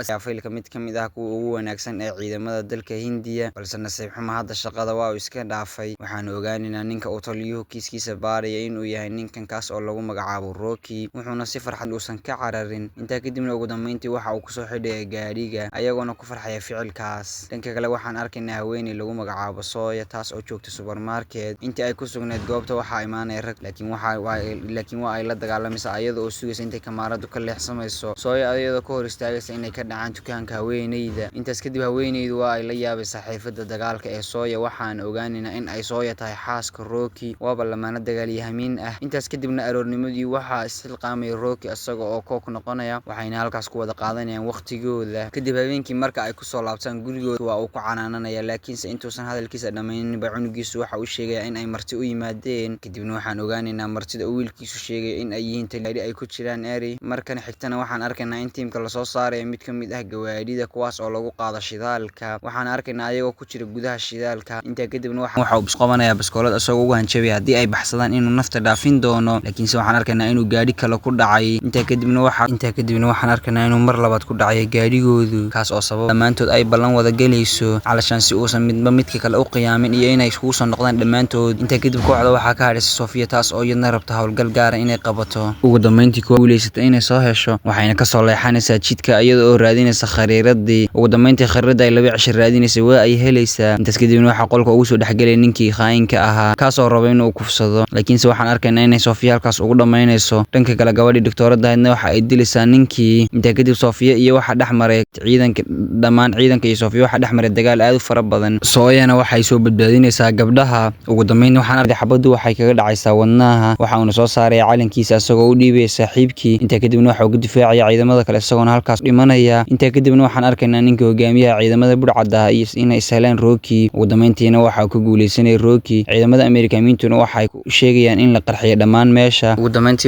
faylka mid ka mid ah kuwa ugu wanaagsan ee ciidamada dalka Hindiya, balse nasiib xumo hadda shaqada waa uu iska dhaafay. Waxaan ogaanaynaa ninka uu taliyuhu kiiskiisa baaraya inuu yahay ninkan kaas oo lagu magacaabo Rocky, wuxuuna si farxad uusan ka cararin. Intaa kadibna ugu dambeyntii waxa uu kusoo xidhay gaadhiga ayagoona ku farxaya ficilkaas. Dhanka kale waxaan arkaynaa haweeney lagu magacaabo Sooya taas oo joogta supermarket. Intii ay ku sugnayd goobta waxaa imaanay rag, laakiin waa ay la dagaalamaysaa iyada oo sugaysa intay kamaradu ka leexsamayso. Sooya iyadoo ka hor istaagaysa inay ka dhacaan dukaanka haweeneyda. Intaas kadib haweeneydu waa ay la yaabaysaa xirfadda dagaalka ee Sooya, waxaan ogaanaynaa in ay Sooya tahay xaaska Rocky, waaba lamaane dagaalyahamiin ah. Intaas kadibna aroornimadii waxaa isxilqaamay Rocky isaga oo kook noqonaya, waxayna halkaas ku wada qaadanayaan waqtigooda. Kadib habeenkii marka ay kusoo laabtaan gurigooda waa uu ku canaananaya, laakiinse intuusan hadalkiisa dhammayninba cunugiisu waxa uu sheegaya in ay marti u yimaadeen. Kadibna waxaan ogaanaynaa martida uu wiilkiisu sheegay in ay yihiin gaadhi ay ku jiraan Eri. Markan xigtana waxaan arkaynaa in tiimka lasoo saarayo mid ka mid ah gawaadhida kuwaas oo lagu qaado shidaalka. Waxaan arkaynaa ayagoo ku jira gudaha shidaalka. Intaa kadibna waxa uu bisqobanaya baskoolad isagoo ugu hanjabay haddii ay baxsadaan inuu nafta dhaafin doono, laakiinse waxaan arkaynaa inuu gaadhi kale ku dhacay. Intaa kadibna waxaan arkaynaa inuu mar labaad ku dhacay gaadhigoodu, kaas oo sabab dhammaantood ay ballan wada galayso calashaan si uusan midba midka kale u qiyaamin iyo inay iskugu soo noqdaan dhammaantood. Intaa kadib kooxda waxaa ka hadhaysay Sofia taas oo iyadna rabta howlgal gaara inay qabato. Ugu dambeyntii ku guuleysatay inay soo hesho, waxayna kasoo leexanaysaa jidka iyada oo raadinaysa khariiradii. Ugu dambeyntii khariirada ay 2 cisho raadinaysay waa ay helaysaa. Intaas kadibna waxaa qolka ugu soo dhexgelay ninkii khaa'inka ahaa kaas oo raba inuu kufsado, laakiinse waxaan arkaynaa inay Sofia halkaas ugu dhammaynayso. Dhanka kale gabadhii doctorada ahaydna waxa ay dilaysaa ninkii. Intaa kadib Sofia iyo waxa dhexmaray ciidanka iyo Sofia waxa dhexmaray dagaal aad u fara badan. Sooyana waxay soo badbaadinaysaa gabdhaha. Ugu dambeyn waxaan arkay xabadu waxay kaga dhacaysaa wadnaha, waxa uuna soo saaray calankiisa isagoo u dhiibay saaxiibkii. Intaa kadibna waxa uu ka difaacaya ciidamada kale isagoona halkaas dhimanaya. Intaa kadibna waxaan arkaynaa ninka hogaamiyaha ciidamada budhcadda iyo inay isheleen Rocky. Ugu dambeyntiina waxa uu ka guuleysanay Rocky. Ciidamada Ameerikaanintuna waxay sheegayaan in la qarxiyo dhammaan meesha. Ugu dambeyntii